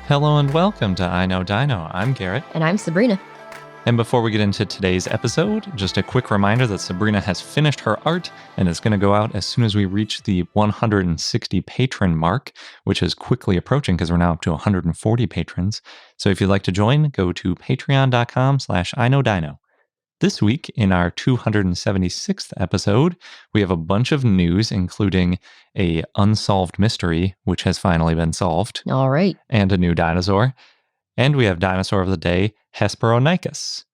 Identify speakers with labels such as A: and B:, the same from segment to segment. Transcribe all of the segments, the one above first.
A: Hello and welcome to I Know Dino. I'm Garrett.
B: And I'm Sabrina.
A: And before we get into today's episode, just a quick reminder that Sabrina has finished her art and is going to go out as soon as we reach the 160 patron mark, which is quickly approaching because we're now up to 140 patrons. So if you'd like to join, go to patreon.com/iknowdino. This week, in our 276th episode, we have a bunch of news, including a unsolved mystery, which has finally been solved.
B: All right.
A: And a new dinosaur. And we have dinosaur of the day, Hesperonychus.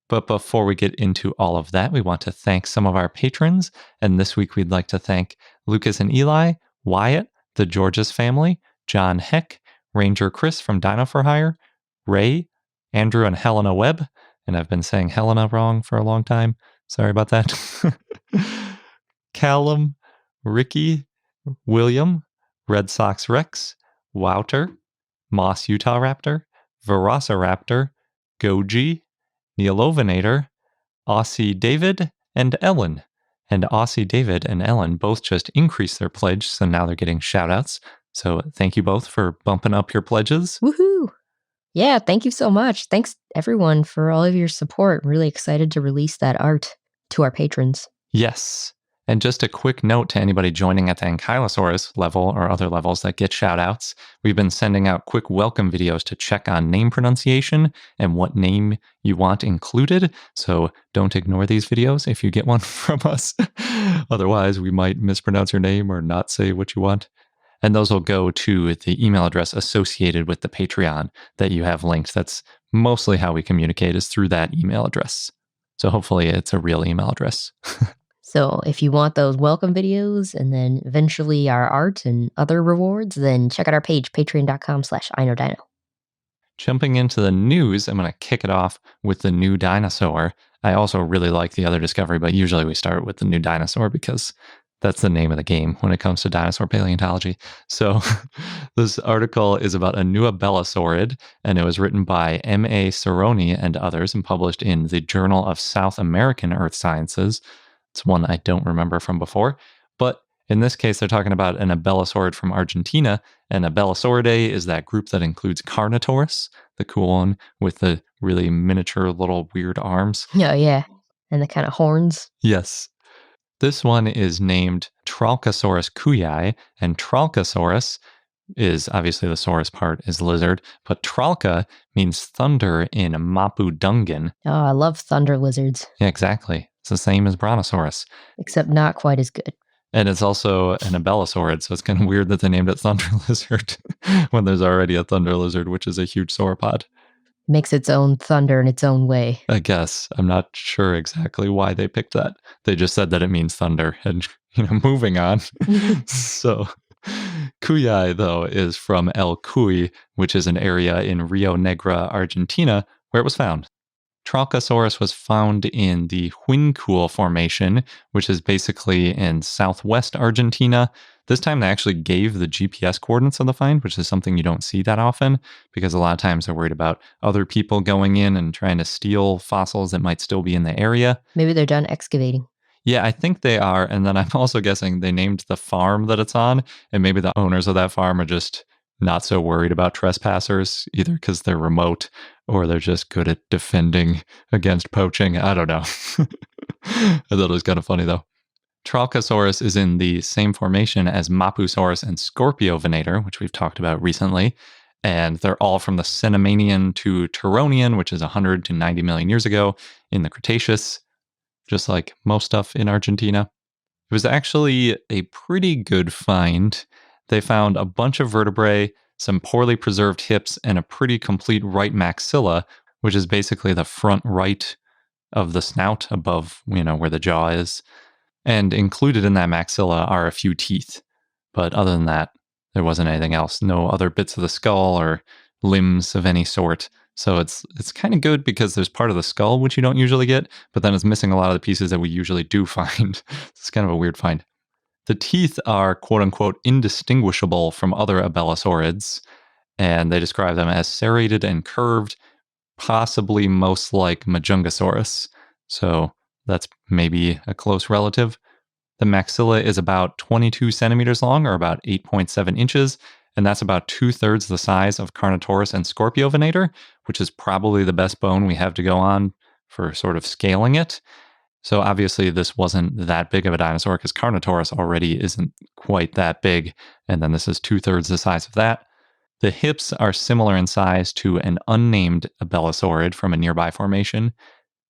A: But before we get into all of that, we want to thank some of our patrons. And this week, we'd like to thank Lucas and Eli, Wyatt, the Georges family, John Heck, Ranger Chris from Dino for Hire, Ray, Andrew and Helena Webb. And I've been saying Helena wrong for a long time. Sorry about that. Callum, Ricky, William, Red Sox Rex, Wouter, Moss Utahraptor, Velociraptor, Goji, Neelovinator, Aussie David, and Ellen. And Aussie David and Ellen both just increased their pledge, so now they're getting shout-outs. So thank you both for bumping up your pledges.
B: Woohoo! Yeah, thank you so much. Thanks, everyone, for all of your support. Really excited to release that art to our patrons.
A: Yes. And just a quick note to anybody joining at the Ankylosaurus level or other levels that get shout-outs. We've been sending out quick welcome videos to check on name pronunciation and what name you want included. So don't ignore these videos if you get one from us. Otherwise, we might mispronounce your name or not say what you want. And those will go to the email address associated with the Patreon that you have linked. That's mostly how we communicate, is through that email address. So hopefully it's a real email address.
B: So if you want those welcome videos and then eventually our art and other rewards, then check out our page, patreon.com/iknowdino.
A: Jumping into the news, I'm going to kick it off with the new dinosaur. I also really like the other discovery, but usually we start with the new dinosaur because that's the name of the game when it comes to dinosaur paleontology. So this article is about a new abelisaurid, and it was written by M.A. Cerrone and others and published in the Journal of South American Earth Sciences. It's one I don't remember from before. But in this case, they're talking about an abelisaurid from Argentina, and Abelisauridae is that group that includes Carnotaurus, the cool one with the really miniature little weird arms.
B: Oh, yeah. And the kind of horns.
A: Yes. This one is named Tralkasaurus kuyai, and Tralkasaurus is obviously the saurus part is lizard, but Tralka means thunder in Mapudungun.
B: Oh, I love thunder lizards.
A: Yeah, exactly. It's the same as Brontosaurus.
B: Except not quite as good.
A: And it's also an abelisaurid, so it's kind of weird that they named it thunder lizard when there's already a thunder lizard, which is a huge sauropod.
B: Makes its own thunder in its own way.
A: I guess. I'm not sure exactly why they picked that. They just said that it means thunder and, moving on. So Kuyai, though, is from El Cuy, which is an area in Rio Negro, Argentina, where it was found. Tralkasaurus was found in the Huincul Formation, which is basically in southwest Argentina. This time they actually gave the GPS coordinates of the find, which is something you don't see that often, because a lot of times they're worried about other people going in and trying to steal fossils that might still be in the area.
B: Maybe they're done excavating.
A: Yeah, I think they are. And then I'm also guessing they named the farm that it's on, and maybe the owners of that farm are just not so worried about trespassers, either because they're remote or they're just good at defending against poaching. I don't know. I thought it was kind of funny, though. Tralkasaurus is in the same formation as Mapusaurus and Scorpiovenator, which we've talked about recently. And they're all from the Cenomanian to Turonian, which is 100 to 90 million years ago in the Cretaceous, just like most stuff in Argentina. It was actually a pretty good find. They found a bunch of vertebrae, some poorly preserved hips, and a pretty complete right maxilla, which is basically the front right of the snout above, where the jaw is. And included in that maxilla are a few teeth. But other than that, there wasn't anything else. No other bits of the skull or limbs of any sort. So it's kind of good because there's part of the skull which you don't usually get, but then it's missing a lot of the pieces that we usually do find. It's kind of a weird find. The teeth are quote-unquote indistinguishable from other abelisaurids, and they describe them as serrated and curved, possibly most like Majungasaurus. So that's maybe a close relative. The maxilla is about 22 centimeters long, or about 8.7 inches, and that's about 2/3 the size of Carnotaurus and Scorpiovenator, which is probably the best bone we have to go on for sort of scaling it. So obviously this wasn't that big of a dinosaur because Carnotaurus already isn't quite that big, and then this is 2/3 the size of that. The hips are similar in size to an unnamed abelisaurid from a nearby formation,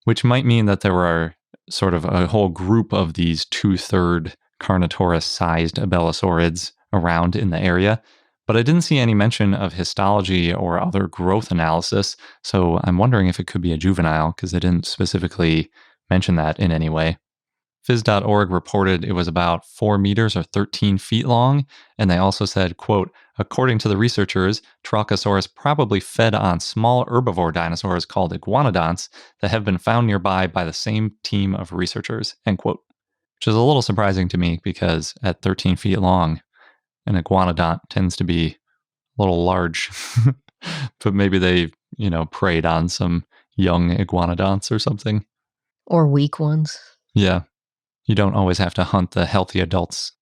A: which might mean that there were sort of a whole group of these 2/3 Carnotaurus-sized abelisaurids around in the area. But I didn't see any mention of histology or other growth analysis, so I'm wondering if it could be a juvenile because they didn't specifically mention that in any way. Phys.org reported it was about 4 meters or 13 feet long, and they also said, quote, according to the researchers, Tralkasaurus probably fed on small herbivore dinosaurs called iguanodonts that have been found nearby by the same team of researchers, end quote. Which is a little surprising to me because at 13 feet long, an iguanodont tends to be a little large. But maybe they, preyed on some young iguanodonts or something.
B: Or weak ones.
A: Yeah. You don't always have to hunt the healthy adults.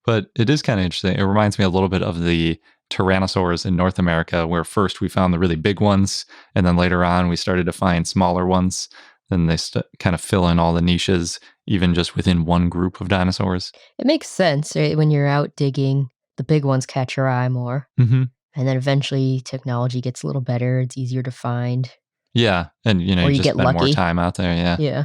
A: But it is kind of interesting. It reminds me a little bit of the tyrannosaurs in North America, where first we found the really big ones, and then later on we started to find smaller ones. Then they kind of fill in all the niches, even just within one group of dinosaurs.
B: It makes sense, right? When you're out digging, the big ones catch your eye more.
A: Mm-hmm.
B: And then eventually technology gets a little better. It's easier to find.
A: Yeah. And, you
B: Or you
A: just
B: get
A: spend more
B: lucky.
A: time out there. Yeah.
B: Yeah.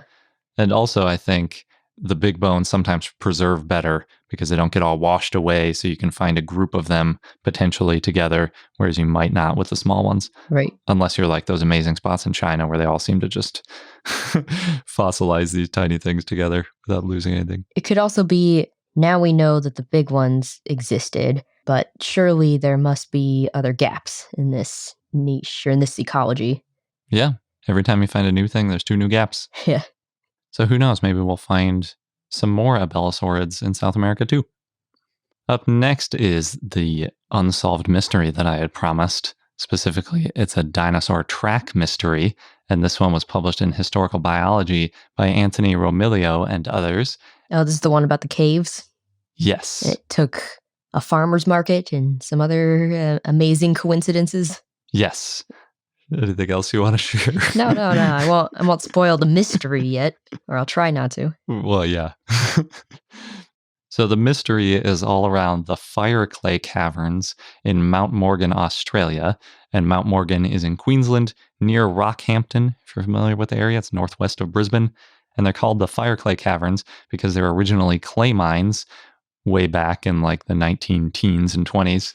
A: And also, I think the big bones sometimes preserve better because they don't get all washed away. So you can find a group of them potentially together, whereas you might not with the small ones.
B: Right.
A: Unless you're like those amazing spots in China where they all seem to just fossilize these tiny things together without losing anything.
B: It could also be, now we know that the big ones existed, but surely there must be other gaps in this niche or in this ecology.
A: Yeah. Every time you find a new thing, there's 2 new gaps.
B: Yeah.
A: So who knows? Maybe we'll find some more abelisaurids in South America too. Up next is the unsolved mystery that I had promised. Specifically, it's a dinosaur track mystery, and this one was published in Historical Biology by Anthony Romilio and others.
B: Oh, this is the one about the caves?
A: Yes.
B: It took a farmer's market and some other amazing coincidences.
A: Yes. Anything else you want to share?
B: No. I won't spoil the mystery yet, or I'll try not to.
A: Well, yeah. So the mystery is all around the fire clay caverns in Mount Morgan, Australia. And Mount Morgan is in Queensland, near Rockhampton. If you're familiar with the area, it's northwest of Brisbane. And they're called the fire clay caverns because they were originally clay mines way back in like the 19-teens and 20s.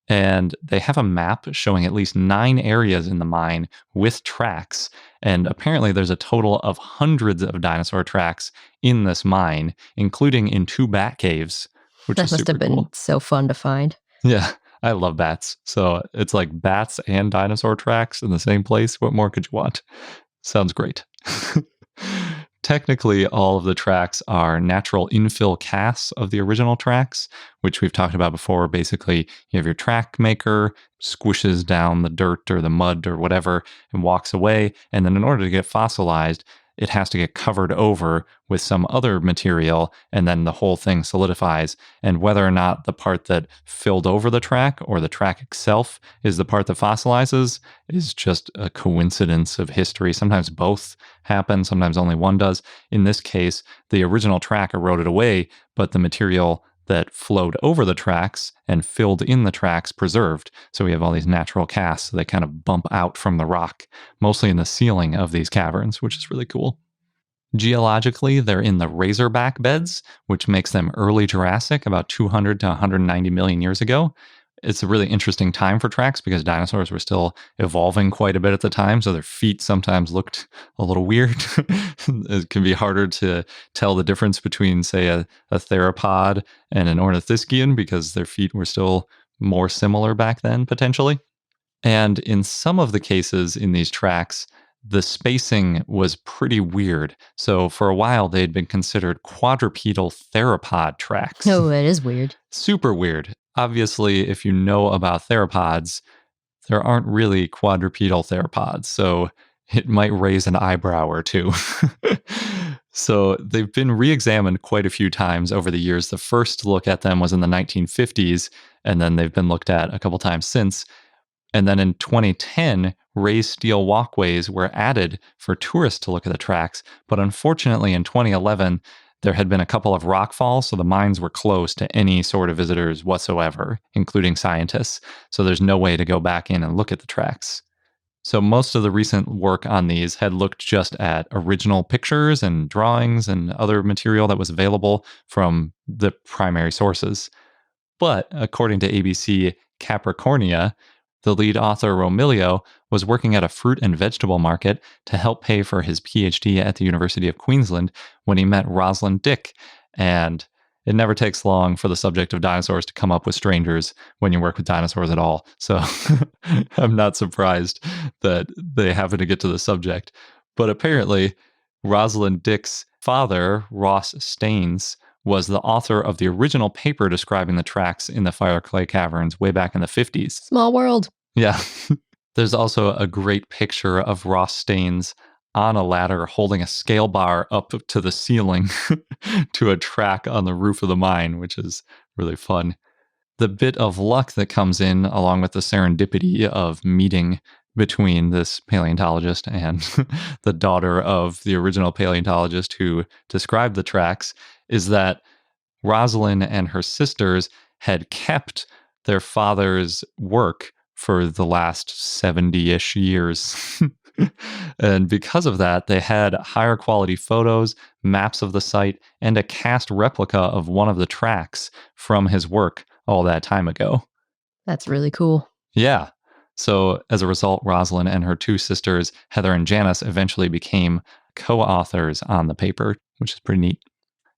A: And they have a map showing at least 9 areas in the mine with tracks. And apparently there's a total of hundreds of dinosaur tracks in this mine, including in 2 bat caves, which is super cool. That must have been
B: so fun to find.
A: Yeah, I love bats. So it's like bats and dinosaur tracks in the same place. What more could you want? Sounds great. Technically, all of the tracks are natural infill casts of the original tracks, which we've talked about before. Basically, you have your track maker, squishes down the dirt or the mud or whatever, and walks away. And then in order to get fossilized, it has to get covered over with some other material, and then the whole thing solidifies. And whether or not the part that filled over the track or the track itself is the part that fossilizes is just a coincidence of history. Sometimes both happen, sometimes only one does. In this case, the original track eroded away, but the material that flowed over the tracks and filled in the tracks preserved. So we have all these natural casts that kind of bump out from the rock, mostly in the ceiling of these caverns, which is really cool. Geologically, they're in the Razorback beds, which makes them early Jurassic, about 200 to 190 million years ago. It's a really interesting time for tracks because dinosaurs were still evolving quite a bit at the time, so their feet sometimes looked a little weird. It can be harder to tell the difference between, say, a theropod and an ornithischian because their feet were still more similar back then, potentially. And in some of the cases in these tracks, the spacing was pretty weird. So for a while, they'd been considered quadrupedal theropod tracks.
B: Oh, it is weird.
A: Super weird. Obviously, if you know about theropods, there aren't really quadrupedal theropods, so it might raise an eyebrow or two. So they've been re-examined quite a few times over the years. The first look at them was in the 1950s, and then they've been looked at a couple times since. And then in 2010, raised steel walkways were added for tourists to look at the tracks. But unfortunately, in 2011, there had been a couple of rock falls, so the mines were closed to any sort of visitors whatsoever, including scientists. So there's no way to go back in and look at the tracks. So most of the recent work on these had looked just at original pictures and drawings and other material that was available from the primary sources. But according to ABC Capricornia, the lead author Romilio was working at a fruit and vegetable market to help pay for his PhD at the University of Queensland when he met Rosalind Dick. And it never takes long for the subject of dinosaurs to come up with strangers when you work with dinosaurs at all. So I'm not surprised that they happen to get to the subject. But apparently, Rosalind Dick's father, Ross Staines, was the author of the original paper describing the tracks in the fire clay caverns way back in the 50s.
B: Small world.
A: Yeah. There's also a great picture of Ross Staines on a ladder holding a scale bar up to the ceiling to a track on the roof of the mine, which is really fun. The bit of luck that comes in, along with the serendipity of meeting between this paleontologist and the daughter of the original paleontologist who described the tracks, is that Rosalind and her sisters had kept their father's work for the last 70-ish years. And because of that, they had higher quality photos, maps of the site, and a cast replica of one of the tracks from his work all that time ago.
B: That's really cool.
A: Yeah. So as a result, Rosalind and her two sisters, Heather and Janice, eventually became co-authors on the paper, which is pretty neat.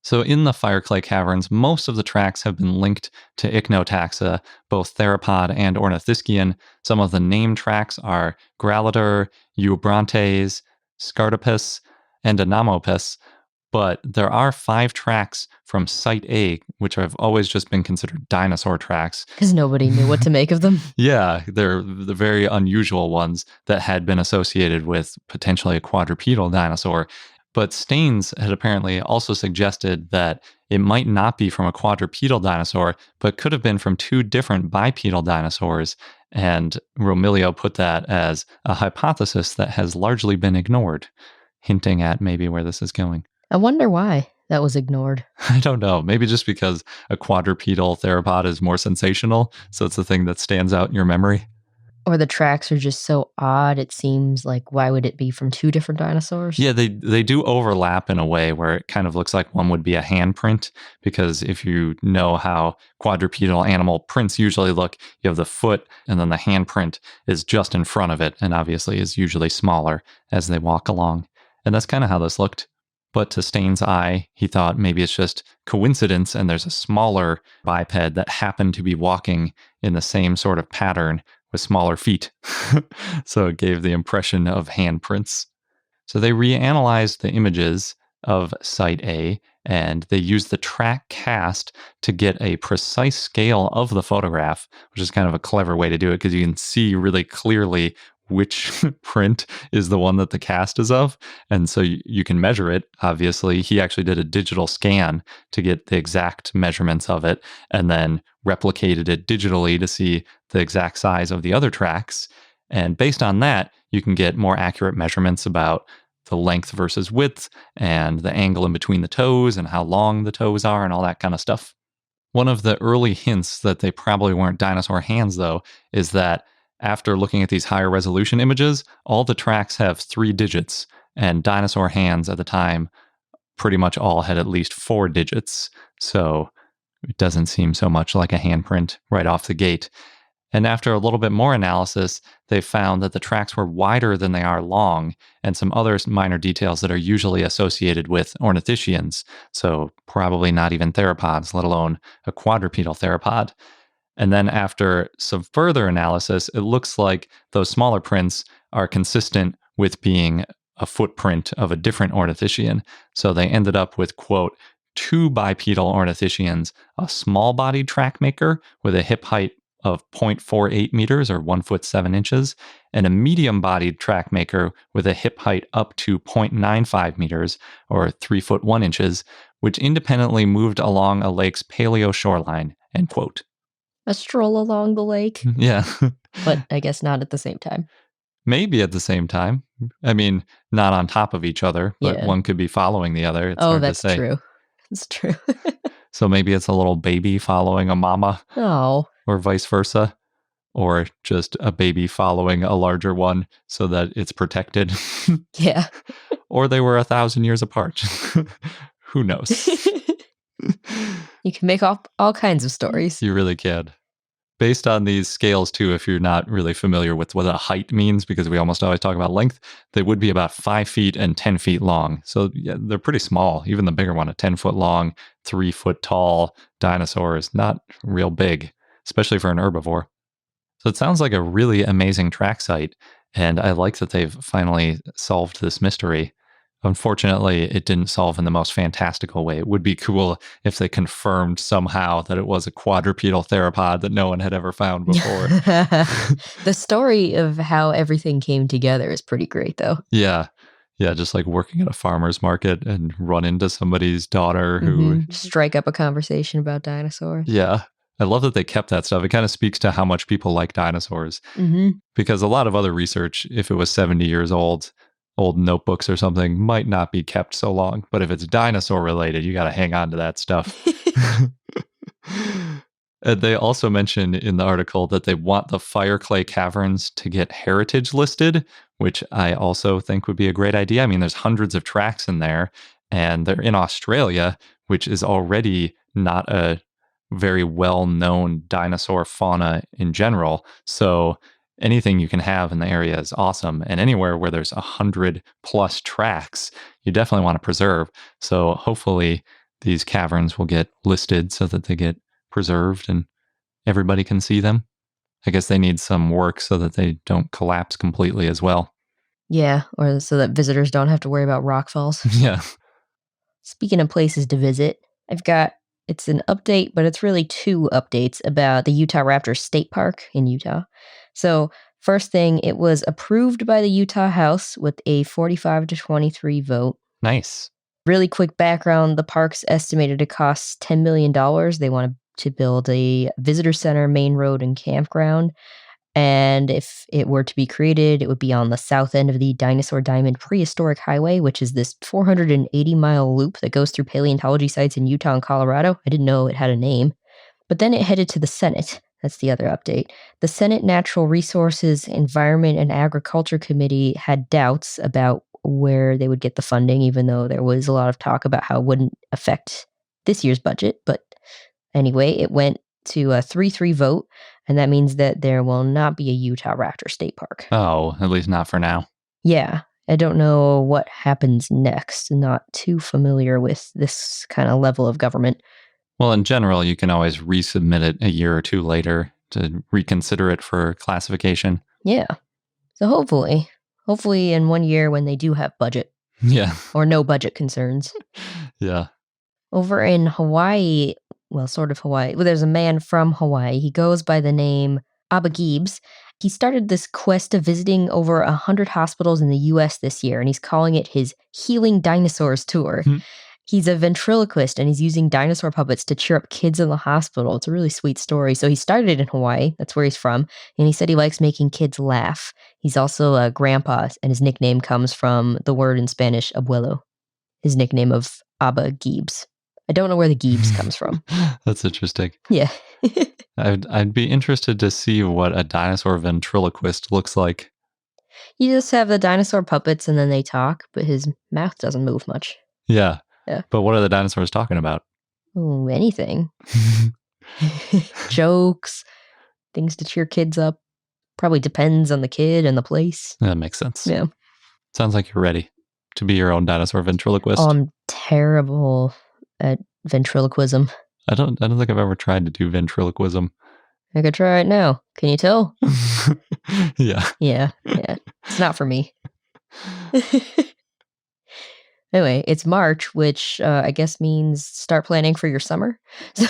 A: So in the fire clay caverns, most of the tracks have been linked to ichnotaxa, both theropod and ornithischian. Some of the named tracks are Grallider, Eubrontes, Scartopus, and Anomopus. But there are 5 tracks from Site A, which have always just been considered dinosaur tracks.
B: Because nobody knew what to make of them.
A: Yeah, they're the very unusual ones that had been associated with potentially a quadrupedal dinosaur. But Staines had apparently also suggested that it might not be from a quadrupedal dinosaur, but could have been from 2 different bipedal dinosaurs. And Romilio put that as a hypothesis that has largely been ignored, hinting at maybe where this is going.
B: I wonder why that was ignored.
A: I don't know. Maybe just because a quadrupedal theropod is more sensational, so it's the thing that stands out in your memory.
B: Or the tracks are just so odd, it seems like, why would it be from 2 different dinosaurs?
A: Yeah, they do overlap in a way where it kind of looks like one would be a handprint, because if you know how quadrupedal animal prints usually look, you have the foot and then the handprint is just in front of it and obviously is usually smaller as they walk along. And that's kind of how this looked. But to Staines' eye, he thought maybe it's just coincidence and there's a smaller biped that happened to be walking in the same sort of pattern with smaller feet. So it gave the impression of handprints. So they reanalyzed the images of Site A and they used the track cast to get a precise scale of the photograph, which is kind of a clever way to do it because you can see really clearly which print is the one that the cast is of. And so you can measure it. Obviously, he actually did a digital scan to get the exact measurements of it and then replicated it digitally to see the exact size of the other tracks. And based on that, you can get more accurate measurements about the length versus width and the angle in between the toes and how long the toes are and all that kind of stuff. One of the early hints that they probably weren't dinosaur hands, though, is that after looking at these higher resolution images, all the tracks have 3 digits, and dinosaur hands at the time pretty much all had at least 4 digits. So it doesn't seem so much like a handprint right off the gate. And after a little bit more analysis, they found that the tracks were wider than they are long, and some other minor details that are usually associated with ornithischians, so probably not even theropods, let alone a quadrupedal theropod. And then after some further analysis, it looks like those smaller prints are consistent with being a footprint of a different ornithischian. So they ended up with, quote, 2 bipedal ornithischians, a small-bodied track maker with a hip height of 0.48 meters or 1 foot 7 inches, and a medium-bodied track maker with a hip height up to 0.95 meters or 3 foot 1 inches, which independently moved along a lake's paleo shoreline, end quote.
B: A stroll along the lake,
A: Yeah.
B: but I guess not at the same time.
A: Maybe at the same time. I mean, not on top of each other, but
B: Yeah.
A: one could be following the other. It's hard
B: that's
A: to say.
B: true. It's true.
A: So maybe it's a little baby following a mama,
B: Oh,
A: or vice versa, or just a baby following a larger one so that it's protected.
B: yeah.
A: Or they were 1,000 years apart. Who knows?
B: You can make all kinds of stories.
A: You really can. Based on these scales, too, if you're not really familiar with what a height means, because we almost always talk about length, they would be about 5 feet and 10 feet long. So yeah, they're pretty small. Even the bigger one, a 10-foot long, 3 foot tall dinosaur is not real big, especially for an herbivore. So it sounds like a really amazing track site, and I like that they've finally solved this mystery. Unfortunately, it didn't solve in the most fantastical way. It would be cool if they confirmed somehow that it was a quadrupedal theropod that no one had ever found before.
B: The story of how everything came together is pretty great, though.
A: Yeah. Yeah, just like working at a farmer's market and run into somebody's daughter who...
B: Strike up a conversation about dinosaurs.
A: Yeah. I love that they kept that stuff. It kind of speaks to how much people like dinosaurs. Because a lot of other research, if it was 70 years old notebooks or something, might not be kept so long. But if it's dinosaur related, you got to hang on to that stuff. And they also mention in the article that they want the fire clay caverns to get heritage listed, which I also think would be a great idea. I mean, there's hundreds of tracks in there, and they're in Australia, which is already not a very well-known dinosaur fauna in general. So anything you can have in the area is awesome. And anywhere where there's 100+ tracks, you definitely want to preserve. So hopefully these caverns will get listed so that they get preserved and everybody can see them. I guess they need some work so that they don't collapse completely as well.
B: Yeah, or so that visitors don't have to worry about rock falls.
A: Yeah.
B: Speaking of places to visit, it's an update, but it's really 2 updates about the Utahraptor State Park in Utah. So, first thing, it was approved by the Utah House with a 45-23 vote.
A: Nice.
B: Really quick background, the park's estimated to cost $10 million. They want to build a visitor center, main road, and campground. And if it were to be created, it would be on the south end of the Dinosaur Diamond Prehistoric Highway, which is this 480-mile loop that goes through paleontology sites in Utah and Colorado. I didn't know it had a name. But then it headed to the Senate. That's the other update. The Senate Natural Resources, Environment, and Agriculture Committee had doubts about where they would get the funding, even though there was a lot of talk about how it wouldn't affect this year's budget. But anyway, it went to a 3-3 vote, and that means that there will not be a Utahraptor State Park.
A: Oh, at least not for now.
B: Yeah, I don't know what happens next. Not too familiar with this kind of level of government.
A: Well, in general, you can always resubmit it a year or 2 later to reconsider it for classification.
B: Yeah. So hopefully in 1 year when they do have budget.
A: Yeah.
B: Or no budget concerns.
A: Yeah.
B: Over in Hawaii, well, sort of Hawaii, there's a man from Hawaii. He goes by the name Abba Geebz. He started this quest of visiting over 100 hospitals in the U.S. this year, and he's calling it his Healing Dinosaurs Tour. He's a ventriloquist, and he's using dinosaur puppets to cheer up kids in the hospital. It's a really sweet story. So he started in Hawaii. That's where he's from. And he said he likes making kids laugh. He's also a grandpa, and his nickname comes from the word in Spanish, abuelo. His nickname of Abba Geebz. I don't know where the Geebz comes from.
A: That's interesting.
B: Yeah.
A: I'd be interested to see what a dinosaur ventriloquist looks like.
B: You just have the dinosaur puppets, and then they talk, but his mouth doesn't move much.
A: Yeah.
B: Yeah.
A: But what are the dinosaurs talking about?
B: Ooh, anything. Jokes, things to cheer kids up. Probably depends on the kid and the place.
A: That makes sense.
B: Yeah.
A: Sounds like you're ready to be your own dinosaur ventriloquist.
B: Oh, I'm terrible at ventriloquism.
A: I don't think I've ever tried to do ventriloquism.
B: I could try it now. Can you tell?
A: Yeah.
B: Yeah. It's not for me. Anyway, it's March, which I guess means start planning for your summer. So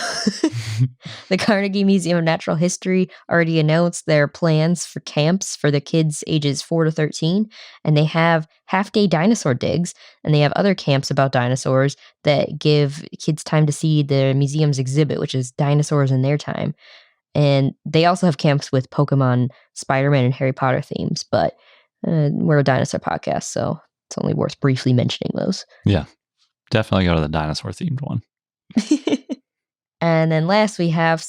B: the Carnegie Museum of Natural History already announced their plans for camps for the kids ages 4 to 13, and they have half-day dinosaur digs, and they have other camps about dinosaurs that give kids time to see the museum's exhibit, which is Dinosaurs in Their Time. And they also have camps with Pokemon, Spider-Man, and Harry Potter themes, but we're a dinosaur podcast, so it's only worth briefly mentioning those.
A: Yeah, definitely go to the dinosaur-themed one.
B: And then last, we have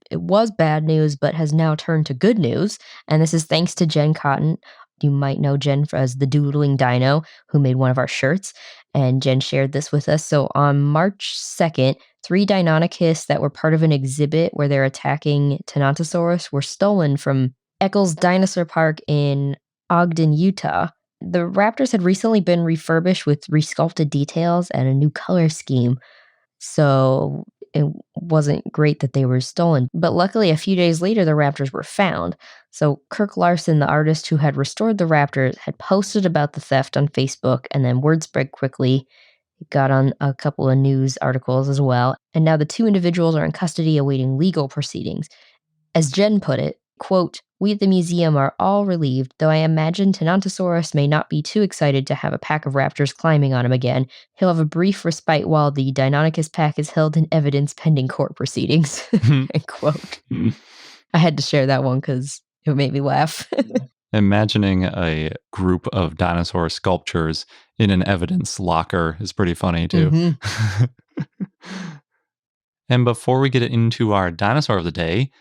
B: it was bad news, but has now turned to good news. And this is thanks to Jen Cotton. You might know Jen as the Doodling Dino, who made one of our shirts. And Jen shared this with us. So on March 2nd, 3 Deinonychus that were part of an exhibit where they're attacking Brontosaurus were stolen from Eccles Dinosaur Park in Ogden, Utah. The raptors had recently been refurbished with resculpted details and a new color scheme. So it wasn't great that they were stolen. But luckily, a few days later, the raptors were found. So Kirk Larson, the artist who had restored the raptors, had posted about the theft on Facebook, and then word spread quickly. It got on a couple of news articles as well. And now the 2 individuals are in custody awaiting legal proceedings. As Jen put it, quote, "We at the museum are all relieved, though I imagine Brontosaurus may not be too excited to have a pack of raptors climbing on him again. He'll have a brief respite while the Deinonychus pack is held in evidence pending court proceedings." End quote. I had to share that one because it made me laugh.
A: Imagining a group of dinosaur sculptures in an evidence locker is pretty funny, too.
B: Mm-hmm.
A: And before we get into our dinosaur of the day,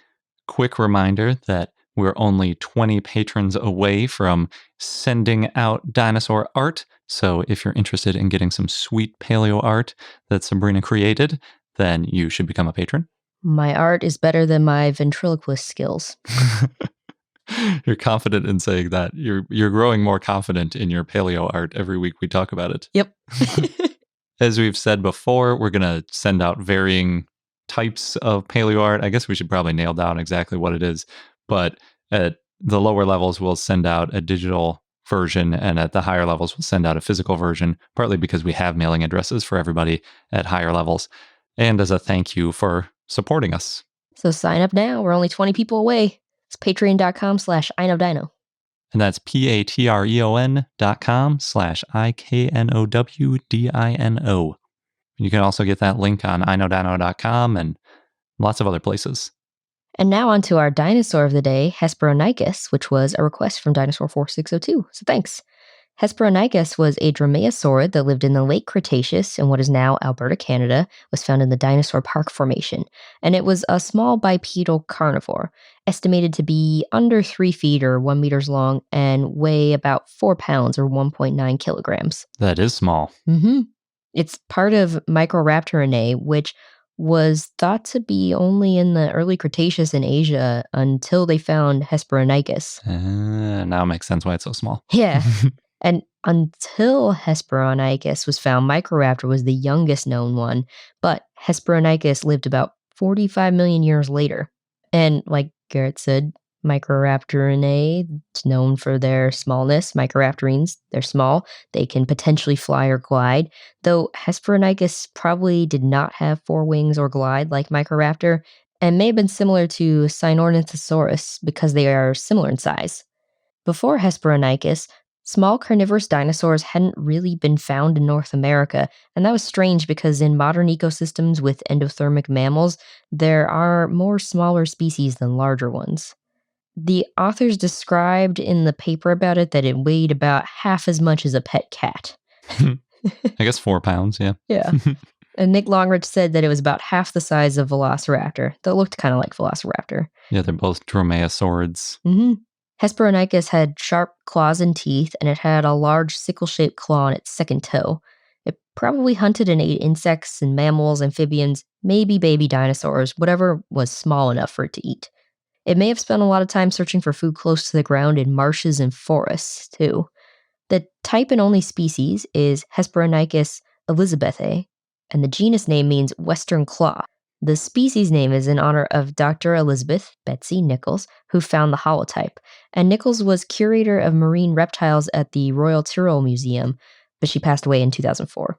A: quick reminder that we're only 20 patrons away from sending out dinosaur art. So if you're interested in getting some sweet paleo art that Sabrina created, then you should become a patron.
B: My art is better than my ventriloquist skills.
A: You're confident in saying that. You're growing more confident in your paleo art every week we talk about it.
B: Yep.
A: As we've said before, we're going to send out varying types of paleo art. I guess we should probably nail down exactly what it is. But at the lower levels, we'll send out a digital version, and at the higher levels, we'll send out a physical version, partly because we have mailing addresses for everybody at higher levels, and as a thank you for supporting us.
B: So sign up now. We're only 20 people away. It's patreon.com/iknowdino.
A: And that's patreon.com/iknowdino. You can also get that link on iknowdino.com and lots of other places.
B: And now on to our dinosaur of the day, Hesperonychus, which was a request from Dinosaur 4602. So thanks. Hesperonychus was a Dromaeosaurid that lived in the Late Cretaceous in what is now Alberta, Canada, was found in the Dinosaur Park Formation, and it was a small bipedal carnivore, estimated to be under 3 feet or 1 meters long and weigh about 4 pounds or 1.9 kilograms.
A: That is small.
B: Mm-hmm. It's part of Microraptorinae, which was thought to be only in the early Cretaceous in Asia until they found Hesperonychus.
A: Now it makes sense why it's so small.
B: Yeah. And until Hesperonychus was found, Microraptor was the youngest known one, but Hesperonychus lived about 45 million years later. And like Garrett said, Microraptorinae, it's known for their smallness. Microraptorines, they're small. They can potentially fly or glide, though Hesperonychus probably did not have 4 wings or glide like Microraptor, and may have been similar to Deinonychus because they are similar in size. Before Hesperonychus, small carnivorous dinosaurs hadn't really been found in North America, and that was strange because in modern ecosystems with endothermic mammals, there are more smaller species than larger ones. The authors described in the paper about it that it weighed about half as much as a pet cat.
A: I guess 4 pounds, yeah.
B: Yeah. And Nick Longrich said that it was about half the size of Velociraptor, that looked kind of like Velociraptor.
A: Yeah, they're both Dromaeosaurids.
B: Mm-hmm. Hesperonychus had sharp claws and teeth, and it had a large sickle-shaped claw on its second toe. It probably hunted and ate insects and mammals, amphibians, maybe baby dinosaurs, whatever was small enough for it to eat. It may have spent a lot of time searching for food close to the ground in marshes and forests, too. The type and only species is Hesperonychus elizabethae, and the genus name means western claw. The species name is in honor of Dr. Elizabeth Betsy Nichols, who found the holotype, and Nichols was curator of marine reptiles at the Royal Tyrrell Museum. but she passed away in 2004.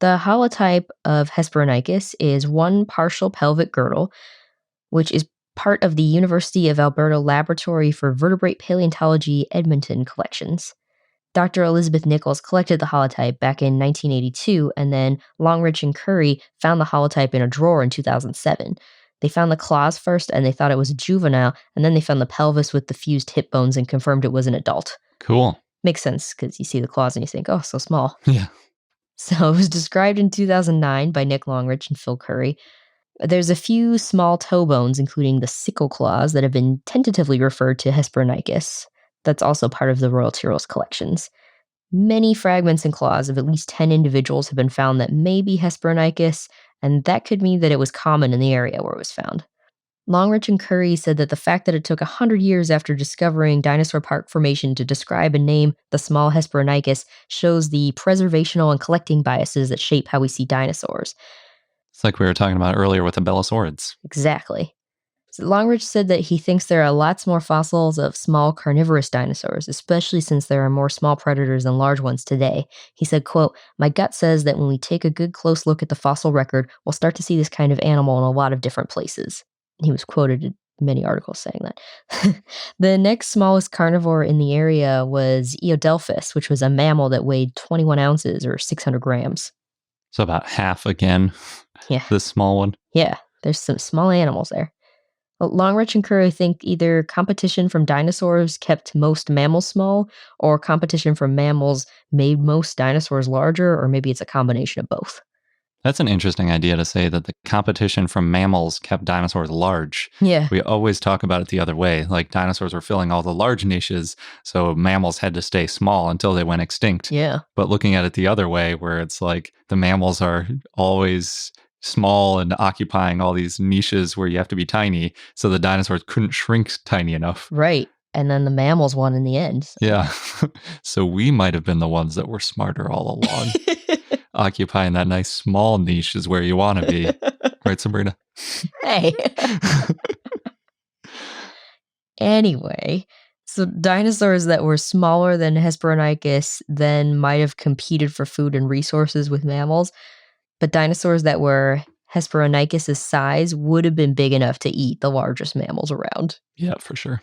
B: The holotype of Hesperonychus is one partial pelvic girdle, which is part of the University of Alberta Laboratory for Vertebrate Paleontology Edmonton collections. Dr. Elizabeth Nichols collected the holotype back in 1982, and then Longridge and Curry found the holotype in a drawer in 2007. They found the claws first, and they thought it was a juvenile, and then they found the pelvis with the fused hip bones and confirmed it was an adult.
A: Cool.
B: Makes sense, because you see the claws and you think, oh, so small.
A: Yeah.
B: So it was described in 2009 by Nick Longridge and Phil Curry. There's a few small toe bones, including the sickle claws, that have been tentatively referred to Hesperonychus. That's also part of the Royal Tyrrell's collections. Many fragments and claws of at least 10 individuals have been found that may be Hesperonychus, and that could mean that it was common in the area where it was found. Longridge and Curry said that the fact that it took 100 years after discovering Dinosaur Park Formation to describe and name the small Hesperonychus shows the preservational and collecting biases that shape how we see dinosaurs.
A: It's like we were talking about earlier with abelisaurids.
B: Exactly. So Longridge said that he thinks there are lots more fossils of small carnivorous dinosaurs, especially since there are more small predators than large ones today. He said, quote, "My gut says that when we take a good close look at the fossil record, we'll start to see this kind of animal in a lot of different places." He was quoted in many articles saying that. The next smallest carnivore in the area was Eodelphus, which was a mammal that weighed 21 ounces or 600 grams.
A: So about half again.
B: Yeah.
A: This small one.
B: Yeah, there's some small animals there. Longridge and Curry think either competition from dinosaurs kept most mammals small, or competition from mammals made most dinosaurs larger, or maybe it's a combination of both.
A: That's an interesting idea to say that the competition from mammals kept dinosaurs large.
B: Yeah.
A: We always talk about it the other way, like dinosaurs were filling all the large niches, so mammals had to stay small until they went extinct.
B: Yeah.
A: But looking at it the other way, where it's like the mammals are always small and occupying all these niches where you have to be tiny, so the dinosaurs couldn't shrink tiny enough.
B: Right. And then the mammals won in the end. So.
A: Yeah. So we might have been the ones that were smarter all along. Occupying that nice small niche is where you want to be. Right, Sabrina?
B: Hey. Anyway, so dinosaurs that were smaller than Hesperonychus then might have competed for food and resources with mammals, but dinosaurs that were Hesperonychus' size would have been big enough to eat the largest mammals around.
A: Yeah, for sure.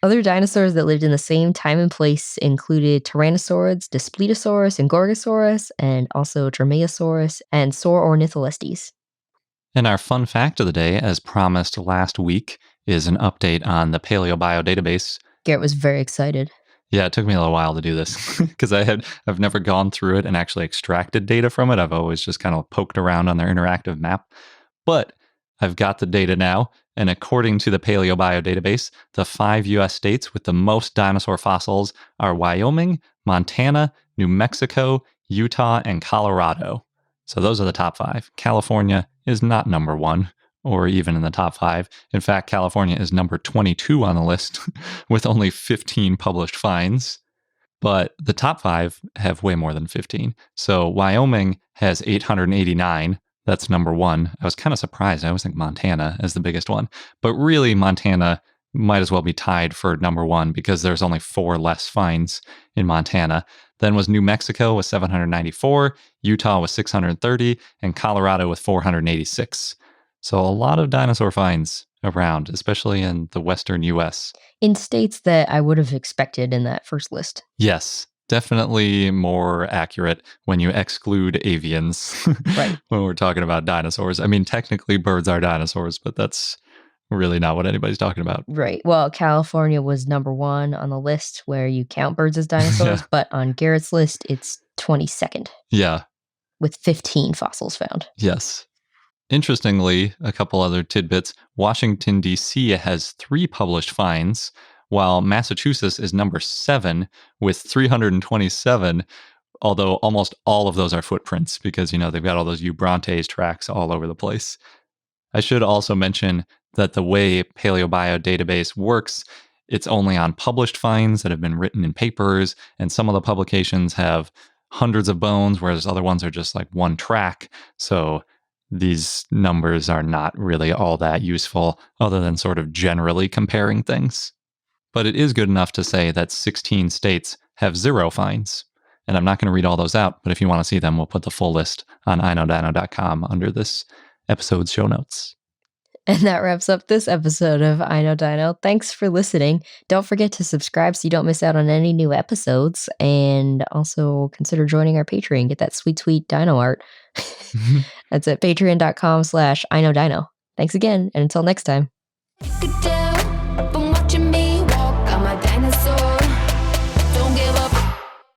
B: Other dinosaurs that lived in the same time and place included Tyrannosaurids, Daspletosaurus, and Gorgosaurus, and also Dromaeosauris and Saurornitholestes.
A: And our fun fact of the day, as promised last week, is an update on the Paleobio database.
B: Garrett was very excited.
A: Yeah, it took me a little while to do this because I've never gone through it and actually extracted data from it. I've always just kind of poked around on their interactive map. But I've got the data now, and according to the Paleobio database, the 5 U.S. states with the most dinosaur fossils are Wyoming, Montana, New Mexico, Utah, and Colorado. So those are the top 5. California is not number 1, or even in the top 5. In fact, California is number 22 on the list, with only 15 published finds. But the top 5 have way more than 15. So Wyoming has 889. That's number 1. I was kind of surprised. I always think Montana is the biggest one. But really, Montana might as well be tied for number 1 because there's only 4 less finds in Montana. Then was New Mexico with 794, Utah with 630, and Colorado with 486. So a lot of dinosaur finds around, especially in the western U.S.
B: In states that I would have expected in that first list.
A: Yes. Definitely more accurate when you exclude avians.
B: Right.
A: When we're talking about dinosaurs. I mean, technically birds are dinosaurs, but that's really not what anybody's talking about.
B: Right. Well, California was number 1 on the list where you count birds as dinosaurs, but on Garrett's list, it's 22nd.
A: Yeah.
B: With 15 fossils found.
A: Yes. Interestingly, a couple other tidbits. Washington, D.C. has 3 published finds, while Massachusetts is number 7 with 327, although almost all of those are footprints because, they've got all those Brontes tracks all over the place. I should also mention that the way Paleobio database works, it's only on published finds that have been written in papers, and some of the publications have hundreds of bones, whereas other ones are just like 1 track. So these numbers are not really all that useful other than sort of generally comparing things. But it is good enough to say that 16 states have 0 finds. And I'm not going to read all those out, but if you want to see them, we'll put the full list on iknowdino.com under this episode's show notes.
B: And that wraps up this episode of I Know Dino. Thanks for listening. Don't forget to subscribe so you don't miss out on any new episodes. And also consider joining our Patreon. Get that sweet, sweet dino art. That's at patreon.com/iknowdino. Thanks again, and until next time.